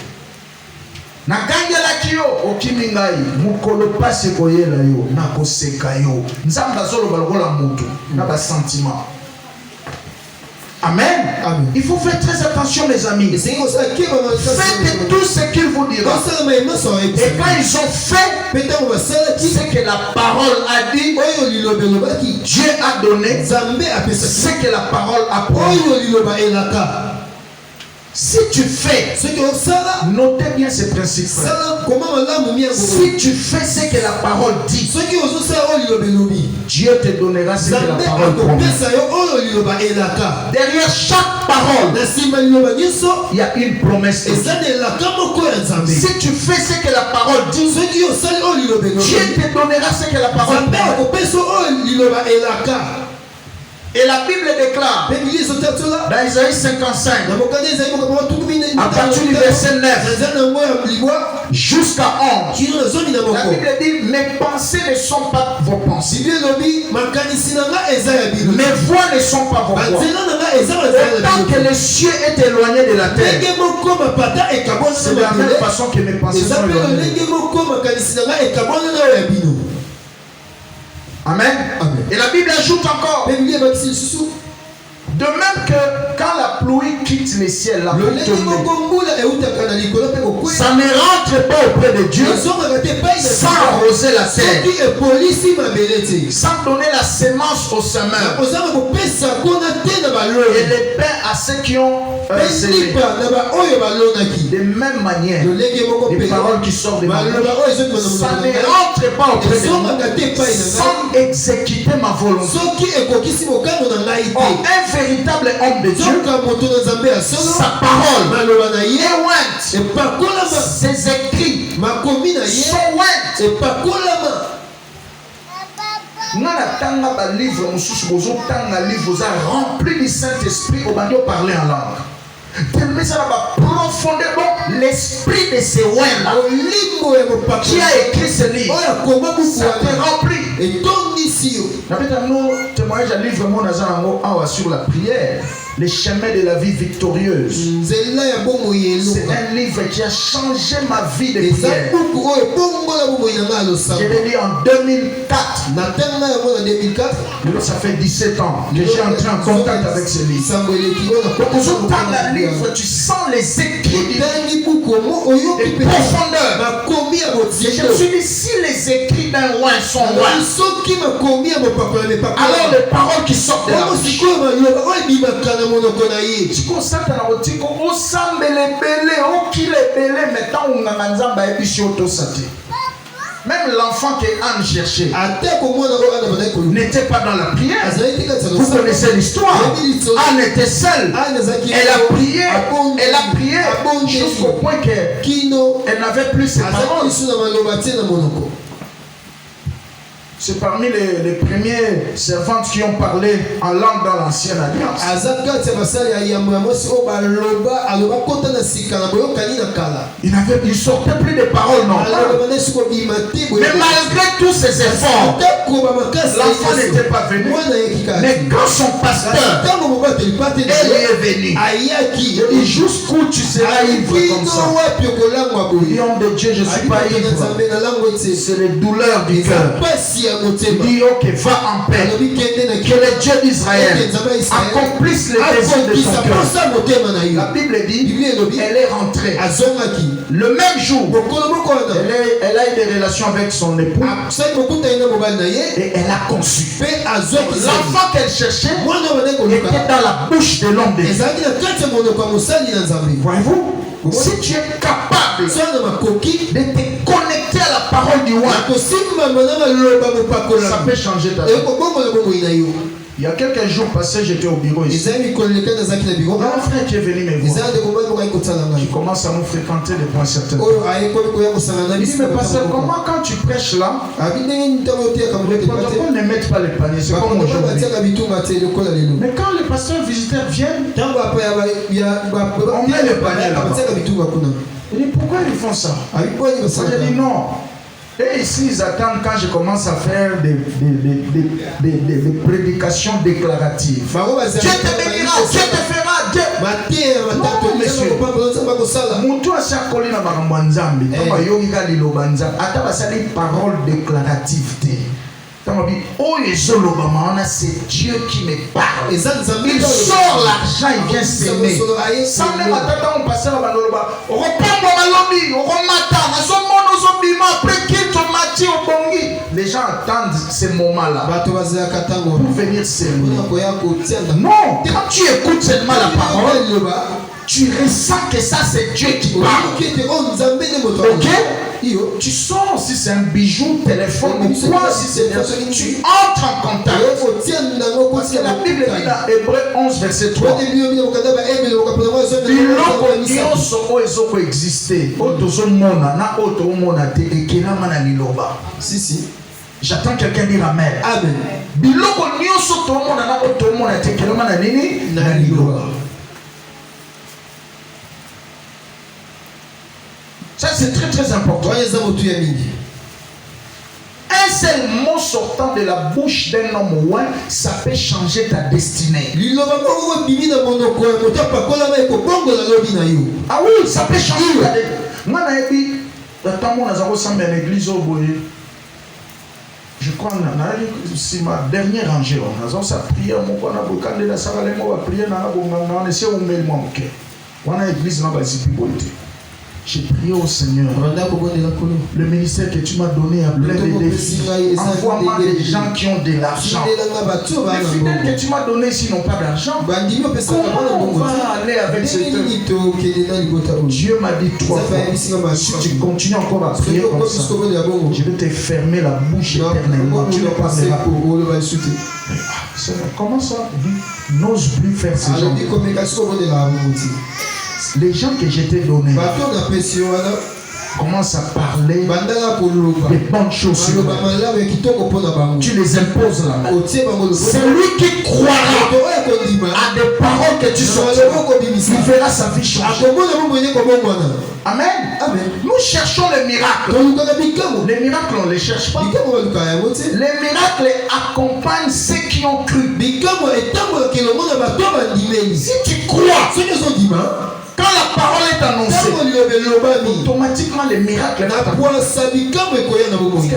B: Na gangelaki yo okimi ngai mukolo pasi koyela yo nakoseka yo. Nzambe azoloba lokola mutu na ba sentiment. Amen. Amen. Il faut faire très attention les amis. Faites tout ce qu'il vous dira. Et quand ils ont fait ce que la parole a dit, Dieu a donné ce que la parole a promis. Si tu fais, notez bien ce principe. Si tu fais ce que la parole dit, Dieu te donnera ce que la parole promet. Derrière chaque parole, il y a une promesse. Si tu fais ce que la parole dit, Dieu te donnera ce que la parole promet. Et la Bible déclare dans Isaïe 55, à partir du verset 9 jusqu'à 11, la Bible dit: mes pensées ne sont pas vos pensées, mes voix ne sont pas vos voix. Tant que le ciel est éloigné de la terre, c'est de la même façon que mes pensées sont éloignées. Amen. Amen. Et la Bible ajoute encore, de même que quand la pluie quitte le ciel, la pluie tombe, ça ne rentre pas auprès de Dieu sans arroser la terre, sans donner la semence au semeur et le pain à ceux qui ont semé. De même manière, les paroles qui sortent de ma bouche, ça ne rentre pas auprès de moi sans exécuter ma volonté. Oh, un véritable homme de Dieu, sa parole est ointe, ses écrits sont ointes. Nana tanga ba livre mususu bozo tanga livre za rempli du Saint-Esprit au bandio parler en langue. Tellement ça va profondément l'esprit de ce oint-là qui a écrit ce livre. Ça te remplit. Et donc ici, nous témoignage à livre mon azango sur la prière, les chemins de la vie victorieuse. C'est un livre qui a changé ma vie de prière. Je l'ai lu en 2004. Ça fait 17 ans que j'ai entré en contact avec ce livre. Donc, dans le livre, tu sens les écrits de profondeur. Je me suis dit, si les écrits d'un roi sont rois, alors les paroles qui sortent de la bouche. Tu constates dans le titre, on semble les belés, on qui les belés, mais tant on a un zamba et puis on te sati. Même l'enfant que Anne cherchait n'était pas dans la prière. Vous connaissez l'histoire. Anne était seule. Elle a prié jusqu'au point qu'elle n'avait plus ses paroles. C'est parmi les premières servantes qui ont parlé en langue dans l'ancienne alliance. Il ne sortait plus de paroles normales. Mais malgré tous ces efforts, l'enfant n'était pas venu. Mais quand son pasteur est venu, il dit jusqu'où tu seras ivre comme ça. Il dit, homme de Dieu, je ne suis pas ivre. C'est les douleurs du cœur. Il dit, ok, va en paix. Que le Dieu d'Israël accomplisse les désirs de son cœur. La Bible dit, elle est rentrée. Le même jour, elle a eu des relations avec son époux. Et elle a conçu. L'enfant qu'elle cherchait était dans la bouche de l'homme de Dieu. Voyez-vous? Si tu es capable de te connecter à la parole du roi, ça peut changer ta vie. Il y a quelques jours passés, j'étais au bureau ici. Il y a un frère qui est venu me voir. Qui commence à nous fréquenter depuis un certain temps. Il dit, mais pasteur, comment quand tu prêches là, les protocoles ne mettent pas les paniers. C'est comme aujourd'hui. Mais quand les pasteurs visiteurs viennent, on met les paniers là-bas. Il dit, pourquoi ils font ça? J'ai dit non. Et ici, ils attendent quand je commence à faire des prédications déclaratives. Dieu te bénira, Dieu te fera, Dieu. Non, monsieur. Moutou a sakoli na makambo nzambe. Tama yogi ka liloba nzambe. Ata basali parole déclarative te. C'est Dieu qui me parle. Il sort l'argent, il vient s'aimer. Sans même attendre, on passe à la baloba. On reprend mon lobby, on remata, les gens attendent ces moments-là pour venir s'aimer. Non, quand tu écoutes seulement la parole, tu ressens que ça c'est Dieu qui parle. Ok? Tu sors si c'est un bijou, téléphone ou quoi, si c'est tu entres en contact. Parce que la Bible dit dans Hébreu 11 verset 3. J'attends quelqu'un dire amen. Ça c'est très très important. Un seul mot sortant de la bouche d'un homme ouin, ça peut changer ta destinée. Ah oui, ça peut changer ta destinée. Je crois que c'est ma dernière rangée. On a prié, j'ai prié au Seigneur. Le ministère que tu m'as donné a plein de défis. Envoie-moi des gens qui ont de l'argent. Les fidèles que tu m'as donné ici n'ont pas d'argent. Comment on va aller avec cette œuvre? Dieu m'a dit 3 fois, si tu continues encore à prier comme ça, je vais te fermer la bouche éternellement. Tu ne parleras pas. Comment ça? N'ose plus faire ce genre. Les gens que je t'ai donnés commencent à parler des bonnes choses sur eux. Tu les imposes là. Celui qui croira à des paroles que tu sortiras, il verra sa vie changer. Amen. Nous cherchons les miracles. Les miracles, on ne les cherche pas. Les miracles accompagnent ceux qui ont cru. Si tu crois, quand la parole est annoncée, automatiquement les miracles parce que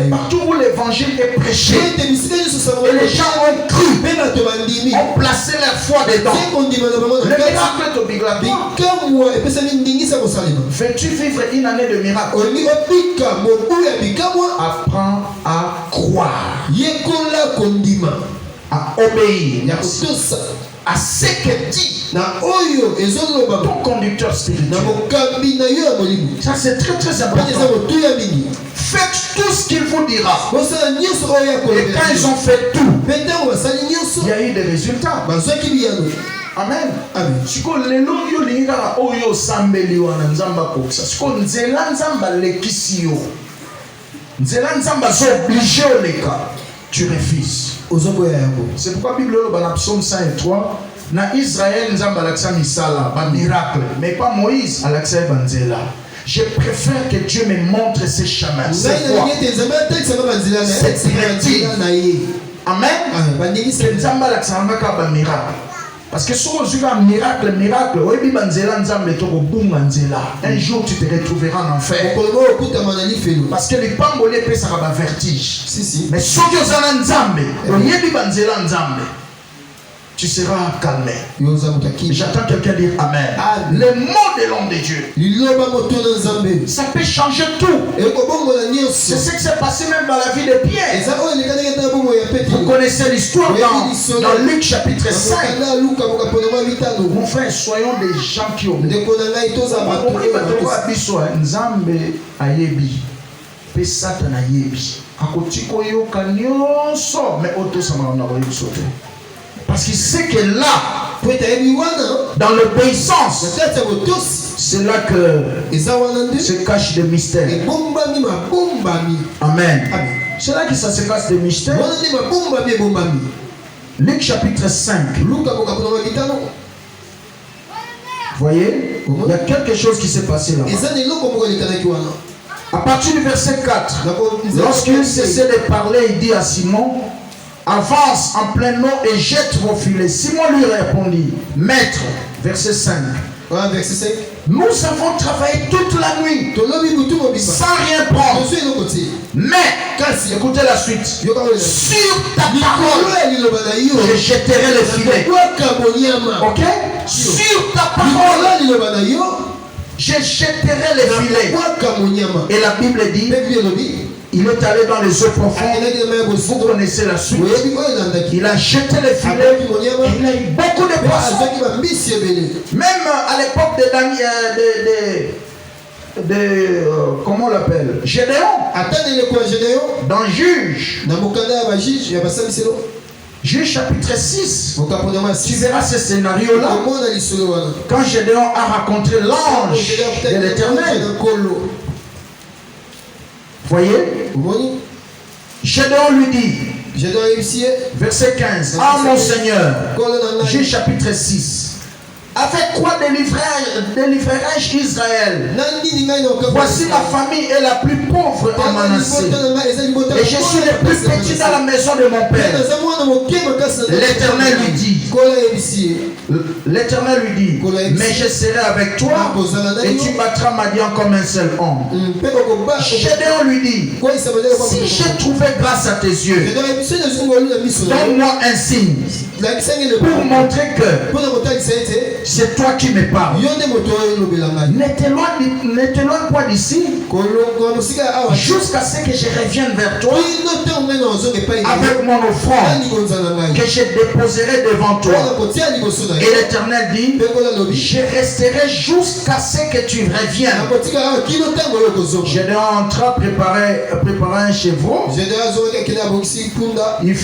B: partout où l'évangile est prêché et les gens ont cru, ont placé leur foi dedans, le miracle est obligatoire. Veux-tu vivre une année de miracle? Apprends à croire, à obéir à ce que dit ton conducteur spirituel. Ça c'est très très important. faites tout ce qu'il vous dira. Et
A: Et
B: quand ils ont fait tout, il y a eu des résultats. Amen.
A: Amen.
B: Siko lelo yo linga oyo sambeli wana nzamba koksa. Siko nzela nzamba lekisi yo. Nzela nzamba so obligé oleka. Tu refuses. C'est pourquoi la Bible dans Psaume 103 na Israël nzamba laksa misala ba miracle, mais pas Moïse alaksa banzela. Je préfère que Dieu me montre ses chemins. C'est quoi? C'est directif. Amen. Que nzamba laksa ba miracle. Parce que si on a un miracle, un jour tu te retrouveras en enfer. Parce que les pambolés peuvent avoir un vertige. Mais si tu es tu seras calmé. J'attends quelqu'un dire Amen. Le mot de l'homme de Dieu, ça peut changer tout. C'est ce qui s'est passé même dans la vie de Pierre. Vous connaissez l'histoire dans Luc chapitre 5. Mon frère, soyons des gens qui ont parce qu'il sait que là, dans l'obéissance, c'est là que se cache le mystère. Amen. C'est là que ça se cache le mystère. Luc chapitre 5. Vous voyez, il y a quelque chose qui s'est passé là. À partir du verset 4, lorsqu'il cessait de parler, il dit à Simon, avance en plein eau et jette vos filets. Simon lui répondit, Maître, verset 5. Nous avons travaillé toute la nuit sans rien prendre. Mais, écoutez la suite. Sur ta parole, je jetterai les filets. Ok? Sur ta parole, je jetterai les filets. Et la Bible dit, il est allé dans les eaux profondes. Vous connaissez la suite. Il a jeté les filets. Il a eu beaucoup de poissons. Même à l'époque de Daniel, comment on l'appelle, Gédéon. Dans Juge. Juge chapitre 6. Tu verras ce scénario-là. Quand Gédéon a rencontré l'ange de l'Éternel. Voyez? Gédéon lui dit, verset 15, ah mon Seigneur, Juge chapitre 6, avec quoi délivrerai-je Israël? Voici ma famille est la plus pauvre en Manassé, et je suis le plus petit dans la maison de mon père. L'Éternel lui dit, mais je serai avec toi et tu battras Madian comme un seul homme. Gédéon lui dit, si j'ai trouvé grâce à tes yeux, donne-moi un signe pour montrer que c'est toi qui me parles. Ne t'éloigne pas d'ici jusqu'à ce que je revienne vers toi avec mon offrande que je déposerai devant toi. Et l'Éternel dit, je resterai jusqu'à ce que tu reviennes. Gédéon entra préparer un chevreau. Il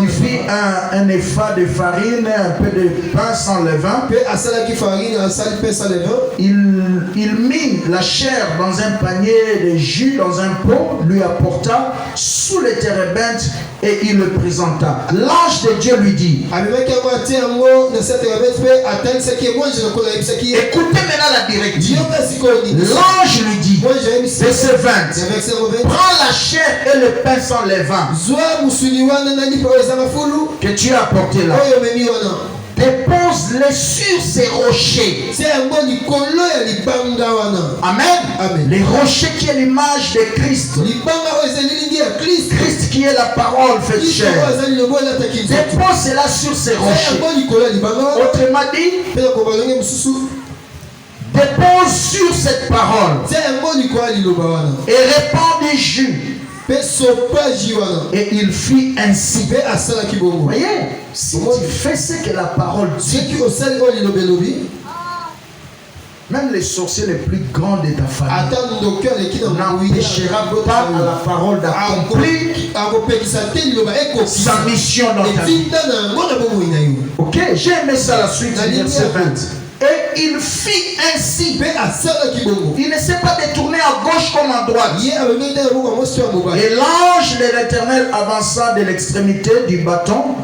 B: fit un épha de farine, un peu de pain sans levain. Il mit la chair dans un panier de jus, dans un pot, lui apporta sous les térébintes et il le présenta. L'ange de Dieu lui dit, écoutez maintenant la directive. L'ange lui dit, verset 20, prends la chair et le pain sans levain que tu as apporté là. Dépose-les sur ces rochers. Amen. Les rochers qui est l'image de Christ. Christ qui est la parole faite chair. Dépose cela sur ces rochers. Autrement dit, dépose sur cette parole et répands du jus. Et il fit ainsi. Vous voyez, si tu fais ce que la parole dit, Même les sorciers les plus grands de ta famille n'empêchera pas à la parole d'accomplir sa mission dans ta vie. Ok, j'ai aimé ça la suite du verset 20. Et il fit ainsi. Il ne s'est pas détourné à gauche comme à droite. Et l'ange de l'Éternel avança de l'extrémité du bâton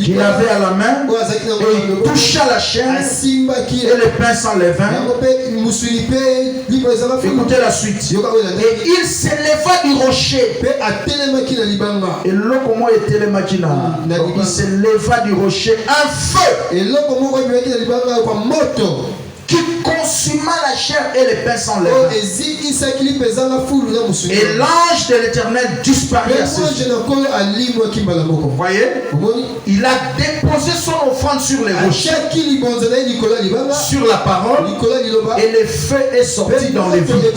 B: qu'il avait à la main et il toucha la chaîne et le pain s'enleva. Écoutez la suite. Et il s'éleva du rocher. Et l'eau comment était le maquina. Il s'éleva du rocher un feu qui consuma la chair et le pain s'enleva. Et l'ange de l'Éternel disparut à ses yeux. Vous voyez? Il a déposé son offrande sur les rochers, sur la parole, et le feu est sorti dans les vides.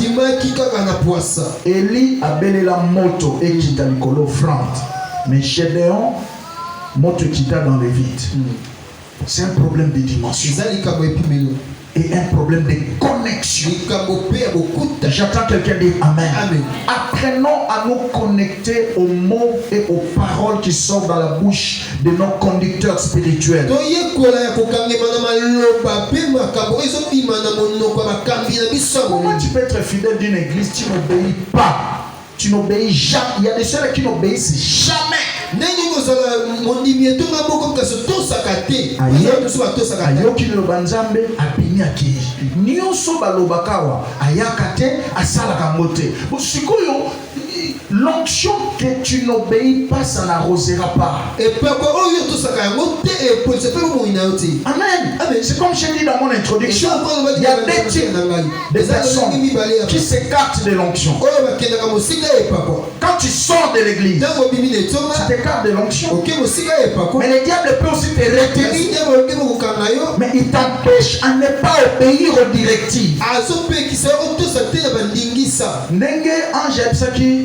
B: Élie a belé la moto et quitta l'offrande. Mais Gédéon, moto quitta dans les vides. C'est un problème de dimension et un problème de connexion. J'attends quelqu'un dire Amen. Apprenons à nous connecter aux mots et aux paroles qui sortent dans la bouche de nos conducteurs spirituels. Comment tu peux être fidèle d'une église, tu n'obéis pas? Tu n'obéis jamais. Il y a des gens qui n'obéissent jamais. Ayoki lobanzambe abini akiri nyonso balobakawa ayakate asalaka mote sikoyo. L'onction que tu n'obéis pas, ça n'arrosera pas. Amen. C'est comme j'ai dit dans mon introduction, il y a des types de personnes qui s'écartent de l'onction. Quand tu sors de l'église, tu t'écartes de l'onction. Mais le diable peut aussi te retenir, mais il t'empêche à ne pas obéir aux directives. Nenge ange qui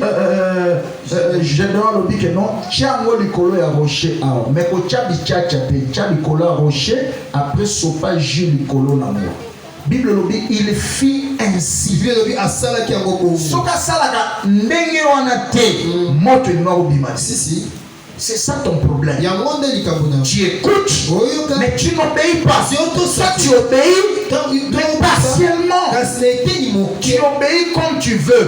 B: Général dit que non, Tiango Nicolo a rocher, mais quand Tchabi Nicolo a rocher, après sopa Jules Nicolo na moi. Bible dit il fit ainsi. Bible dit à sala qui a beaucoup. Soka sala ka ndenge wana te moto ino obima. Si. C'est ça ton problème. Tu écoutes, mais tu n'obéis pas. Toi, tu obéis, mais partiellement. Tu obéis comme tu veux.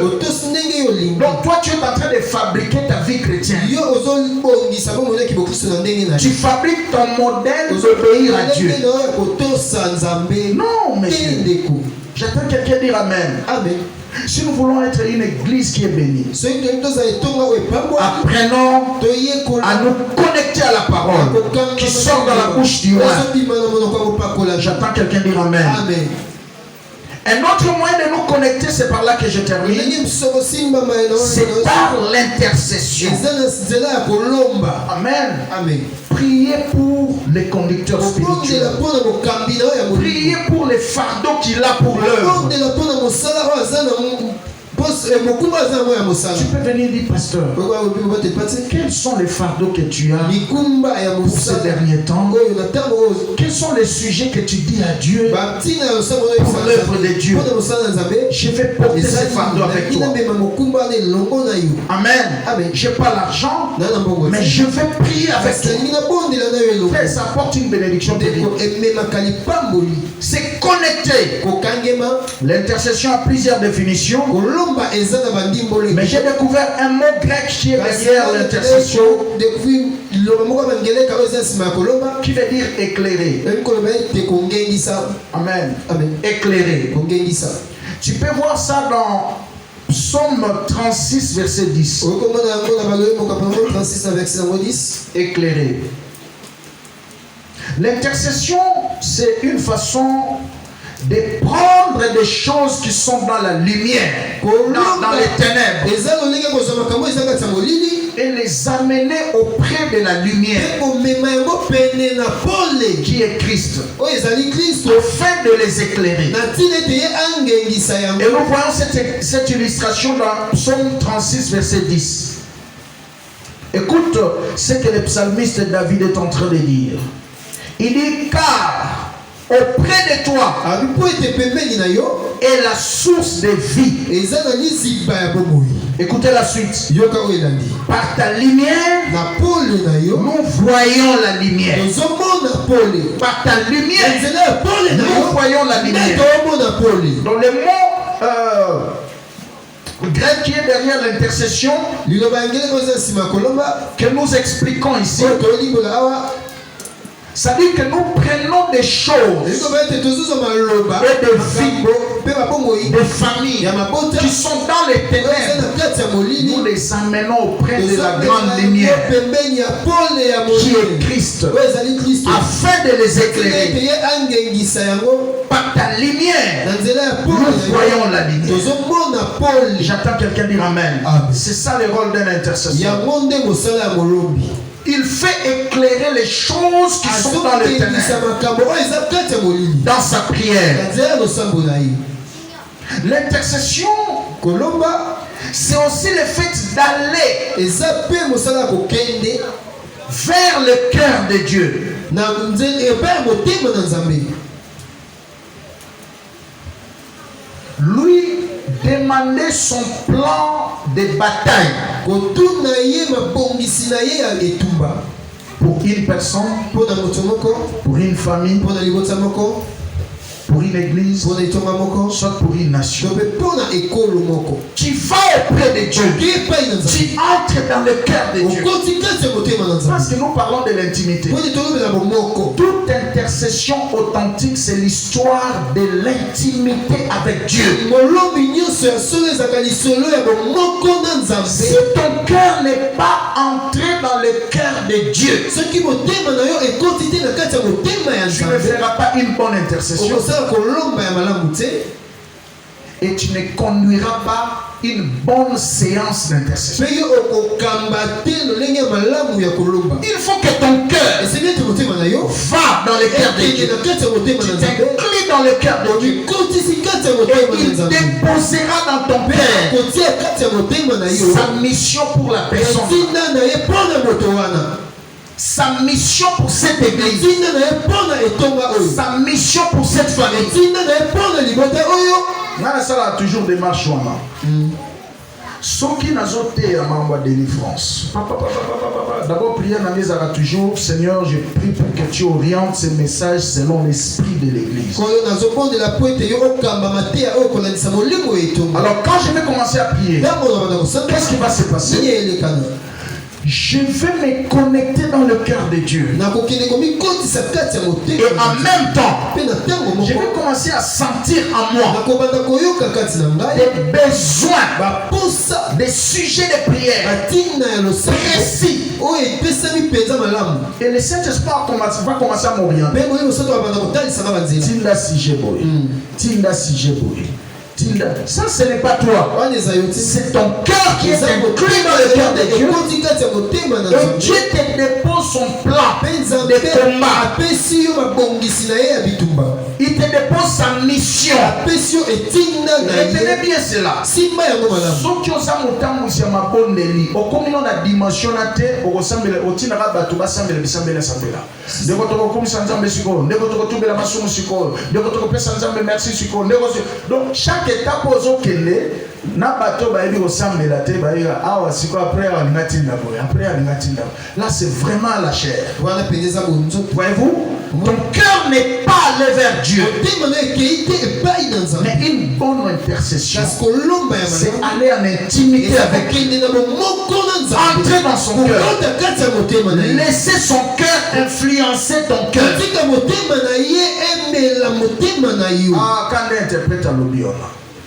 B: Donc toi, tu es en train de fabriquer ta vie chrétienne. Tu fabriques ton modèle d'obéir à Dieu. Non, monsieur. J'attends quelqu'un dire Amen. Amen. Si nous voulons être une église qui est bénie, apprenons à nous connecter à la parole qui sort dans la bouche du roi. J'attends quelqu'un dire Amen. Amen. Un autre moyen de nous connecter, c'est par là que je termine. C'est par l'intercession. Amen. Amen. Priez pour les conducteurs spirituels. Priez pour les fardeaux qu'il a pour l'œuvre. Tu peux venir dire, pasteur, quels sont les fardeaux que tu as pour ces derniers temps? Quels sont les sujets que tu dis à Dieu pour l'œuvre de Dieu? Je vais porter ces fardeaux avec toi. Amen. Je n'ai pas l'argent, mais je vais prier avec toi. Frère, ça apporte une bénédiction terrible. C'est connecté. L'intercession a plusieurs définitions. Mais j'ai découvert un mot grec qui est derrière l'intercession, qui veut dire éclairer. Amen. Éclairer. Tu peux voir ça dans Psaume 36, verset 10. Éclairer. L'intercession, c'est une façon de prendre des choses qui sont dans la lumière, dans les ténèbres, et les amener auprès de la lumière qui est Christ, afin de les éclairer. Et nous voyons cette illustration dans Psaume 36, verset 10. Écoute ce que le psalmiste David est en train de dire. Il dit, car auprès de toi est la source de vie. Écoutez la suite. Par ta lumière, nous voyons la lumière. Par ta lumière, nous voyons la lumière. Dans le mot grec qui est derrière l'intercession, que nous expliquons ici, ça dit que nous prenons des choses et des vies, des familles qui sont dans les ténèbres. Nous les amenons auprès de la grande lumière qui est Christ, afin de les éclairer. Par ta lumière, nous voyons la lumière. J'attends quelqu'un dire Amen. C'est ça le rôle d'un intercesseur. Il fait éclairer les choses qui sont dans les ténèbres dans sa prière. L'intercession, c'est aussi le fait d'aller vers le cœur de Dieu. Lui demander son plan de bataille pour une personne, pour une famille, pour une église, soit pour une nation. Tu vas auprès de Dieu, tu entres dans le cœur de Dieu. Parce que nous parlons de l'intimité. Toute intercession authentique, c'est l'histoire de l'intimité avec Dieu. Si ton cœur n'est pas entré dans le cœur de Dieu, tu ne feras pas une bonne intercession. Et tu ne conduiras pas une bonne séance d'intercession. Il faut que ton cœur va dans le cœur de Dieu. Tu t'inclines dans le cœur de Dieu. Et il déposera dans ton cœur sa mission pour la personne. Sa mission pour cette église, sa mission pour cette famille. Ça a toujours des marches. Ceux qui n'ont pas de délivrance. D'abord, prière n'a toujours, Seigneur, je prie pour que tu orientes ces messages selon l'esprit de l'église. Alors, quand je vais commencer à prier, qu'est-ce qui va se passer? Je vais me connecter dans le cœur de Dieu. Et en même temps, je vais commencer à sentir en moi des besoins, des sujets de prière précis. Et le Saint-Esprit va commencer à m'orienter. Tinda si j'ai boy. Tinda si j'ai boy. Ça, ce n'est pas toi. C'est ton cœur qui est inclus dans le cœur de Dieu. Et Dieu te dépose son plan de combat. Il te dépose sa mission. Retenez bien cela. Ce qui est la dimension donc chaque étape aux kele na bato ba ebi osambela te ba ira awa siko après alingatinda boy après alingatinda. Là c'est vraiment la chair. Voilà pendeza bonzo. Voyez-vous, ton cœur n'est pas allé vers Dieu. Mais une bonne intercession, c'est aller en intimité avec lui, entrer dans son cœur, laisser son cœur influencer ton cœur. Ah, quand il interprète à l'audio,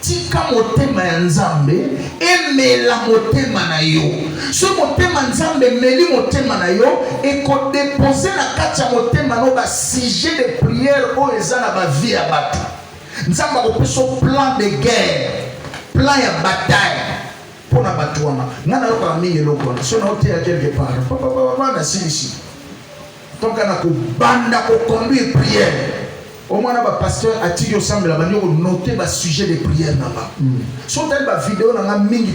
B: tika motema ya nzambe emela motema na yo. Ce motema nzambe meli motema na yo et ko déposer na kati ya motema no ba sujet de prière o eza na ba vie ya bato. Nzamba ko peso plan de guerre, plan ya bataille pour na bato wana. Ngana yo ka mingi loko na so na ote ya quelque part. Papa na sisi. Donc ana ko banda ko conduire prière. Au moins, le pasteur a dit ensemble la manière de noter le sujet de prière. Si on a une vidéo, on a mis